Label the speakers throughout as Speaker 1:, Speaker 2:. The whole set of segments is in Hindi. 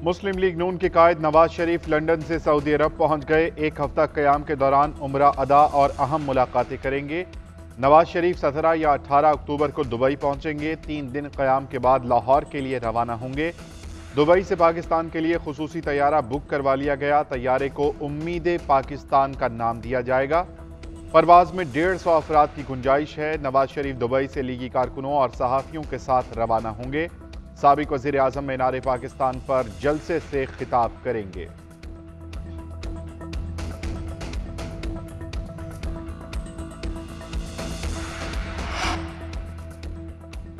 Speaker 1: मुस्लिम लीग नून के कायद नवाज शरीफ लंदन से सऊदी अरब पहुंच गए। एक हफ्ता क़याम के दौरान उम्रा अदा और अहम मुलाकातें करेंगे। नवाज शरीफ 17 या 18 अक्टूबर को दुबई पहुंचेंगे। 3 दिन क़याम के बाद लाहौर के लिए रवाना होंगे। दुबई से पाकिस्तान के लिए खुसूसी तैयारा बुक करवा लिया गया। तैयारे को उम्मीद पाकिस्तान का नाम दिया जाएगा। परवाज में 150 अफराद की गुंजाइश है। नवाज शरीफ दुबई से लीगी कारकुनों और सहाफ़ियों के साथ रवाना होंगे। साबिक वज़ीर आज़म मीनार पाकिस्तान पर जलसे से खिताब करेंगे।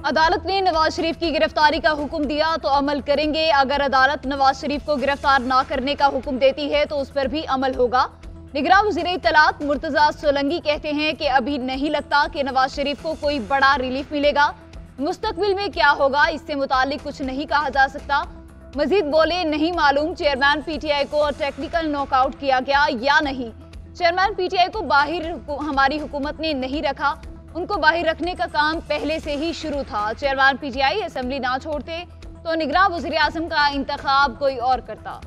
Speaker 2: अदालत ने नवाज शरीफ की गिरफ्तारी का हुक्म दिया तो अमल करेंगे। अगर अदालत नवाज शरीफ को गिरफ्तार ना करने का हुक्म देती है तो उस पर भी अमल होगा। निगरां वज़ीर इत्तलात मुर्तज़ा सोलंकी कहते हैं कि अभी नहीं लगता कि नवाज शरीफ को कोई बड़ा रिलीफ मिलेगा। मुस्तकबिल में क्या होगा इससे मुतालिक कुछ नहीं कहा जा सकता। मजीद बोले, नहीं मालूम चेयरमैन पीटीआई को टेक्निकल नॉकआउट किया गया या नहीं। चेयरमैन पीटीआई को बाहर हमारी हुकूमत ने नहीं रखा, उनको बाहर रखने का काम पहले से ही शुरू था। चेयरमैन पीटीआई असेंबली ना छोड़ते तो निगरां वज़ीर आज़म का इंतखाब कोई और करता।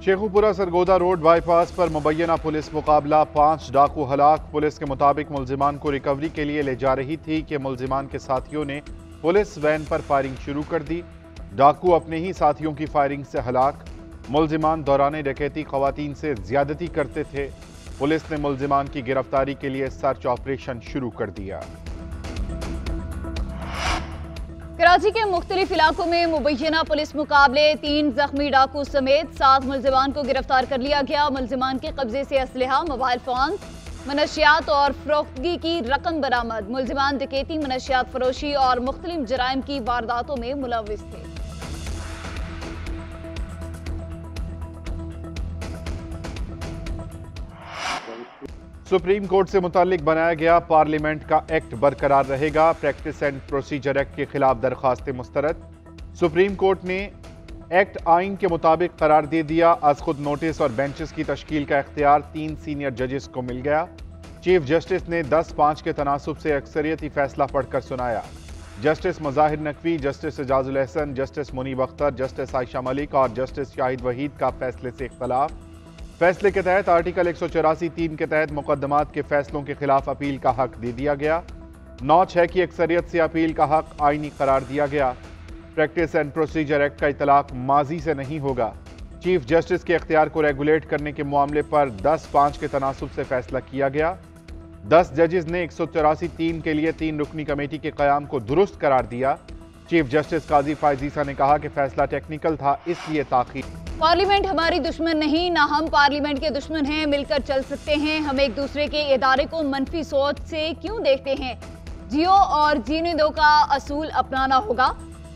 Speaker 1: शेखुपुरा सरगोदा रोड बाईपास पर मुबैना पुलिस मुकाबला। 5 डाकू हलाक। पुलिस के मुताबिक मुलजिमान को रिकवरी के लिए ले जा रही थी कि मुलजिमान के साथियों ने पुलिस वैन पर फायरिंग शुरू कर दी। डाकू अपने ही साथियों की फायरिंग से हलाक। मुलजिमान दौरान डकैती खवातीन से ज्यादती करते थे। पुलिस ने मुलजिमान की गिरफ्तारी के लिए सर्च ऑपरेशन शुरू कर दिया।
Speaker 2: कराची के मुख्तलिफ इलाकों में मुबैना पुलिस मुकाबले। 3 जख्मी डाकू समेत 7 मुलजिमान को गिरफ्तार कर लिया गया। मुलजिमान के कब्जे से असलहा, मोबाइल फोन, मनशियात और फरोख्तगी की रकम बरामद। मुलजिमान डकैती, मनशियात फरोशी और मुख्तलिफ जराइम की वारदातों में मुलव्विस थे।
Speaker 1: सुप्रीम कोर्ट से मुताल्लिक बनाया गया पार्लियामेंट का एक्ट बरकरार रहेगा। प्रैक्टिस एंड प्रोसीजर एक्ट के खिलाफ दरखास्तें मुस्तरद। सुप्रीम कोर्ट ने एक्ट आइन के मुताबिक करार दे दिया। आज खुद नोटिस और बेंचेस की तश्कील का इख्तियार 3 सीनियर जजेस को मिल गया। चीफ जस्टिस ने 10-5 के तनासुब से अक्सरियती फैसला पढ़कर सुनाया। Justice Mazahir Naqvi, Justice Ijazul Ahsan, Justice Munib Akhtar, Justice Ayesha Malik और जस्टिस शाहिद वहीद का फैसले से इख्तलाफ। फैसले के तहत आर्टिकल 184(3) के तहत मुकदमात के फैसलों के खिलाफ अपील का हक दे दिया गया। 9-6 की अक्सरियत से अपील का हक आईनी करार दिया गया। प्रैक्टिस एंड प्रोसीजर एक्ट का इतलाक माजी से नहीं होगा। चीफ जस्टिस के इख्तियार को रेगुलेट करने के मामले पर 10-5 के तनासुब से फैसला किया गया। 10 जजेस ने 184(3) के लिए 3 रुकनी कमेटी के क़याम को दुरुस्त करार दिया। चीफ जस्टिस काजी फायजीसा ने कहा कि फैसला टेक्निकल था, इसलिए ताख़ीर।
Speaker 2: पार्लियामेंट हमारी दुश्मन नहीं, ना हम पार्लियामेंट के दुश्मन हैं। मिलकर चल सकते हैं। हम एक दूसरे के इदारे को मनफी सोच से क्यों देखते हैं। जियो और जीने दो का असूल अपनाना होगा।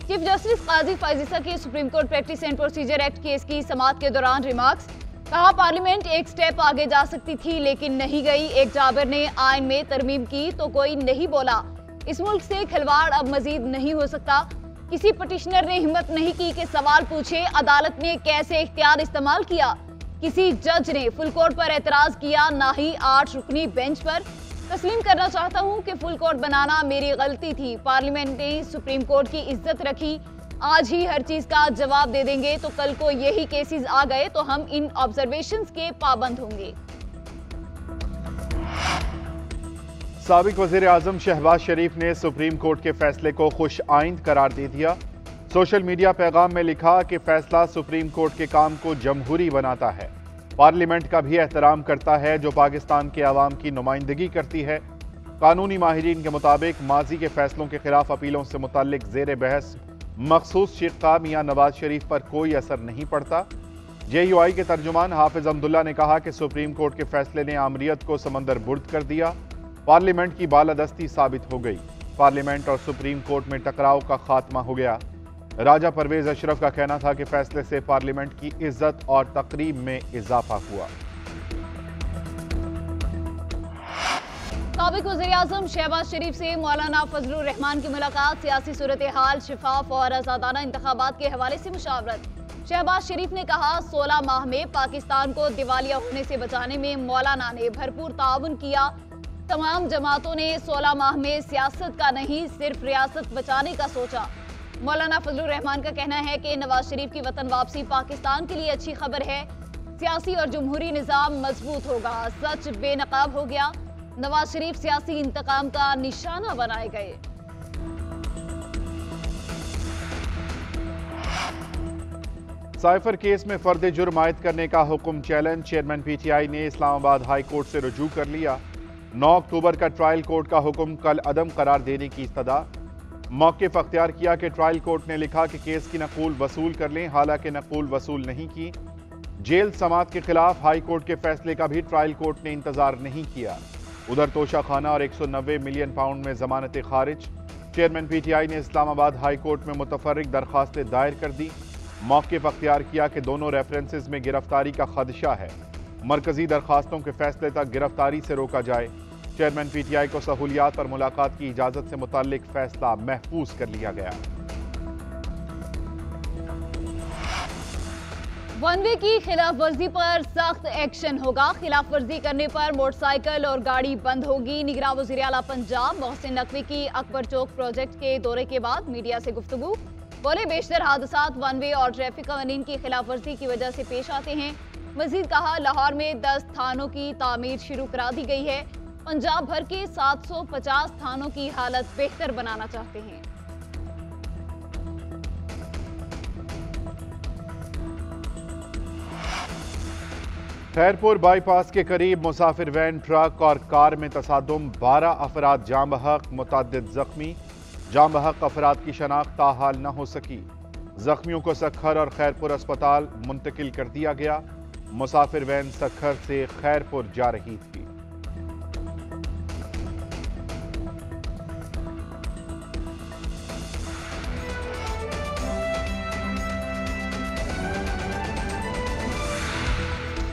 Speaker 2: चीफ जस्टिस काजी फायजीसा के supreme court practice and procedure act case की समाअत के दौरान रिमार्क्स। कहा, पार्लियामेंट एक स्टेप आगे जा सकती थी लेकिन नहीं गई। एक जाबिर ने आइन में तरमीम की तो कोई नहीं बोला। इस मुल्क से खिलवाड़ अब मजीद नहीं हो सकता। किसी पटिशनर ने हिम्मत नहीं की कि सवाल पूछे, अदालत ने कैसे इख्तियार इस्तेमाल किया। किसी जज ने फुल कोर्ट पर एतराज किया, ना ही 8 रुकनी बेंच पर। तस्लीम करना चाहता हूं कि फुल कोर्ट बनाना मेरी गलती थी। पार्लियामेंट ने सुप्रीम कोर्ट की इज्जत रखी। आज ही हर चीज का जवाब दे देंगे तो कल को यही केसेस आ गए तो हम इन ऑब्जर्वेशंस के पाबंद होंगे।
Speaker 1: साबिक वज़ीर आज़म शहबाज शरीफ ने सुप्रीम कोर्ट के फैसले को खुश आइंद करार दे दिया। सोशल मीडिया पैगाम में लिखा कि फैसला सुप्रीम कोर्ट के काम को जमहूरी बनाता है, पार्लियामेंट का भी एहतराम करता है जो पाकिस्तान के अवाम की नुमाइंदगी करती है। कानूनी माहिरीन के मुताबिक माजी के फैसलों के खिलाफ अपीलों से मुताल्लिक ज़ेर बहस मखसूस शिक्का मियां नवाज शरीफ पर कोई असर नहीं पड़ता। JUI के तर्जुमान हाफिज अब्दुल्ला ने कहा कि सुप्रीम कोर्ट के फैसले ने आमरीत को समंदर बुर्द कर दिया। पार्लियामेंट की बालादस्ती साबित हो गई। पार्लियामेंट और सुप्रीम कोर्ट में टकराव का खात्मा हो गया। राजा परवेज अशरफ का कहना था कि फैसले से पार्लियामेंट की इज्जत और तकरीब में इजाफा हुआ।
Speaker 2: साबिक वज़ीर-ए-आज़म शहबाज शरीफ से मौलाना फजलुर रहमान की मुलाकात। सियासी सूरत हाल, शिफाफ और आज़ादाना इंतखाबात के हवाले से मुशावरत। शहबाज शरीफ ने कहा, 16 माह में पाकिस्तान को दिवालिया होने से बचाने में मौलाना ने भरपूर ताउन किया। तमाम जमातों ने 16 माह में सियासत का नहीं, सिर्फ रियासत बचाने का सोचा। मौलाना फजलुर रहमान का कहना है कि नवाज शरीफ की वतन वापसी पाकिस्तान के लिए अच्छी खबर है। सियासी और जमहूरी निजाम मजबूत होगा। सच बेनकाब हो गया। नवाज शरीफ सियासी इंतकाम का निशाना बनाए गए।
Speaker 1: साइफर केस में फर्द जुर्म आयद करने का हुक्म चैलेंज। चेयरमैन पीटीआई ने इस्लामाबाद हाई कोर्ट से रुजू कर लिया। 9 अक्टूबर का ट्रायल कोर्ट का हुक्म कल अदम करार देने की इस्तदा। मौक़िफ़ अख्तियार किया कि ट्रायल कोर्ट ने लिखा कि केस की नकूल वसूल कर लें, हालांकि नकूल वसूल नहीं की। जेल समात के खिलाफ हाई कोर्ट के फैसले का भी ट्रायल कोर्ट ने इंतजार नहीं किया। उधर तोशा खाना और 190 मिलियन पाउंड में जमानतें खारिज। चेयरमैन पीटीआई ने इस्लामाबाद हाई कोर्ट में मुतफर्रिक दरखास्तें दायर कर दी। मौक़िफ़ अख्तियार किया कि दोनों रेफरेंसेस में गिरफ्तारी का खदशा है। मरकजी दरखास्तों के फैसले तक गिरफ्तारी से रोका जाए। चेयरमैन पीटीआई को सहूलियात पर मुलाकात की इजाजत से मुताल्लिक फैसला महफूज कर लिया गया।
Speaker 2: वन वे की खिलाफ वर्जी पर सख्त एक्शन होगा। खिलाफ वर्जी करने पर मोटरसाइकिल और गाड़ी बंद होगी। निगरान वज़ीर आला पंजाब मोहसिन नकवी की अकबर चौक प्रोजेक्ट के दौरे के बाद मीडिया से गुफ्तगू। बोले बेशतर हादसात वन वे और ट्रैफिक कवानीन की खिलाफ वर्जी की वजह से पेश आते हैं। मजीद कहा लाहौर में 10 थानों की तामीर शुरू करा दी गई है। पंजाब भर के 750 थानों की हालत बेहतर बनाना चाहते हैं।
Speaker 1: खैरपुर बाईपास के करीब मुसाफिर वैन, ट्रक और कार में तसादुम। 12 अफराद जाँ बहक, मुतअद्दिद जख्मी। जाँ बहक अफराद की शनाख्त ताहाल न हो सकी। जख्मियों को सखर और खैरपुर अस्पताल मुंतकिल कर दिया गया। मुसाफिर वैन सखर से खैरपुर जा रही थी।